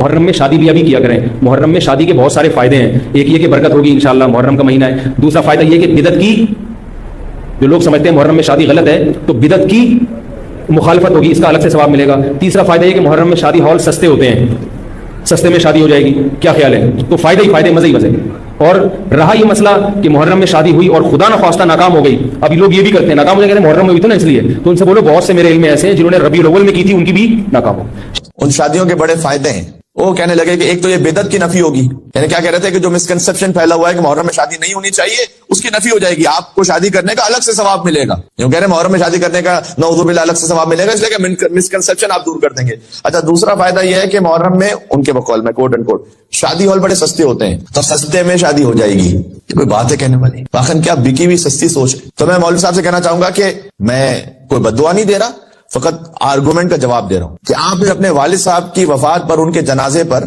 محرم میں شادی بھی ابھی کیا کریں. محرم میں شادی کے بہت سارے فائدے ہیں. ایک یہ کہ برکت ہوگی انشاءاللہ, محرم کا مہینہ ہے. دوسرا فائدہ یہ کہ بدعت کی, جو لوگ سمجھتے ہیں محرم میں شادی غلط ہے تو بدعت کی مخالفت ہوگی, اس کا الگ سے ثواب ملے گا. تیسرا فائدہ یہ کہ محرم میں شادی ہال سستے ہوتے ہیں, سستے میں شادی ہو جائے گی. کیا خیال ہے؟ تو فائدے ہی فائدے, مزے ہی مزے. اور رہا یہ مسئلہ کہ محرم میں شادی ہوئی اور خدا نخواستہ ناکام ہو گئی, ابھی لوگ یہ بھی کرتے ہیں ناکام ہو جائے, کہتے ہیں محرم میں ہوئی تو نا اس لیے, تو ان سے بولو بہت سے میرے علم میں ایسے ہیں جنہوں نے ربیع الاول میں کی تھی, ان کی بھی ناکام ہو. ان شادیوں کے بڑے فائدے ہیں. وہ کہنے لگے کہ ایک تو یہ بدعت کی نفی ہوگی, یعنی کیا کہہ رہے تھے کہ جو مسکنسپشن پھیلا ہوا ہے کہ محرم میں شادی نہیں ہونی چاہیے, اس کی نفی ہو جائے گی. آپ کو شادی کرنے کا الگ سے ثواب ملے گا. کہہ رہے ہیں محرم میں شادی کرنے کا نعوذ باللہ الگ سے ثواب ملے گا, اس لیے کہ مسکنسپشن آپ دور کر دیں گے. اچھا, دوسرا فائدہ یہ ہے کہ محرم میں ان کے بقول میں کوٹ اینڈ کوٹ شادی ہال بڑے سستے ہوتے ہیں, تو سستے میں شادی ہو جائے گی. یہ کوئی بات ہے کہنے والی؟ واقعا کیا بکی ہوئی سستی سوچ ہے. تو میں مولوی صاحب سے کہنا چاہوں گا کہ میں کوئی بد دعا نہیں دے رہا, فقط آرگومنٹ کا جواب دے رہا ہوں کہ آپ اپنے والد صاحب کی وفات پر ان کے جنازے پر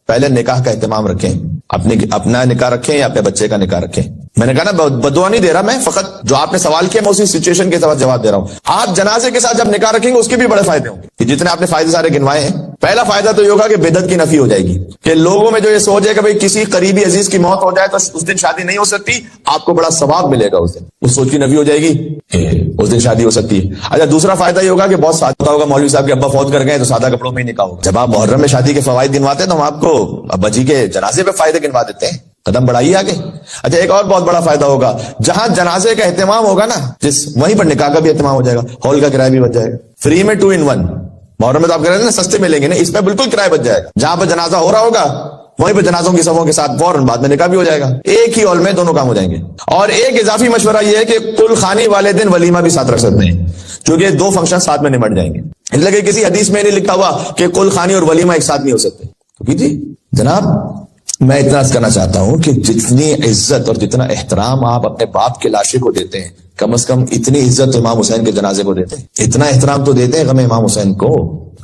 پہلے نکاح کا اہتمام رکھیں, اپنا نکاح رکھیں یا اپنے بچے کا نکاح رکھیں. میں نے کہا نا بدعا نہیں دے رہا, میں فقط جو آپ نے سوال کیا میں اسی سچویشن کے ساتھ جواب دے رہا ہوں. آپ جنازے کے ساتھ جب نکاح رکھیں گے اس کے بھی بڑے فائدے ہوں گے. جتنے آپ نے فائدے سارے گنوائے ہیں, پہلا فائدہ تو یہ ہوگا کہ بدعت کی نفی ہو جائے گی, کہ لوگوں میں جو یہ سوچ ہے کہ بھئی کسی قریبی عزیز کی موت ہو جائے تو اس دن شادی نہیں ہو سکتی, آپ کو بڑا ثواب ملے گا اس دن. اس سوچ کی نفی ہو جائے گی, اس دن شادی ہو سکتی ہے. اچھا, دوسرا فائدہ یہ ہوگا کہ بہت سادہ ہوگا, مولوی صاحب کے ابا فوت کر گئے تو سادہ کپڑوں میں ہی نکاح ہوگا. جب آپ محرم میں شادی کے فوائد گنواتے ہیں تو ہم آپ کو ابا جی کے جنازے پہ فائدے گنوا دیتے ہیں, قدم بڑھائیے آگے. اچھا, ایک اور بہت بڑا فائدہ ہوگا, جہاں جنازے کا اہتمام ہوگا نا, وہیں پر نکاح کا بھی اہتمام ہو جائے گا, ہال کا کرایہ بھی بچ جائے گا. فری میں 2 in 1. محرم میں تو آپ کہہ رہے ہیں نا سستے ملیں گے, نا اس پہ بالکل کرایہ بچ جائے گا. جہاں پہ جنازہ ہو رہا ہوگا وہیں پہ جنازوں کی سبوں کے ساتھ فوراً بعد میں نکاح بھی ہو جائے گا. ایک ہی ہال میں دونوں کام ہو جائیں گے. اور ایک اضافی مشورہ یہ ہے کہ کل خانی والے دن ولیمہ بھی ساتھ رکھ سکتے ہیں, کیونکہ 2 فنکشن ساتھ میں نمٹ جائیں گے. اس لیے کہ کسی حدیث میں نہیں لکھا ہوا کہ کل خانی اور ولیمہ ایک ساتھ نہیں ہو سکتے. جی جناب, میں اتنا کہنا چاہتا ہوں کہ جتنی عزت اور جتنا احترام آپ اپنے باپ کے لاشے کو دیتے ہیں, کم از کم اتنی عزت امام حسین کے جنازے کو دیتے ہیں. اتنا احترام تو دیتے ہیں غم امام حسین کو.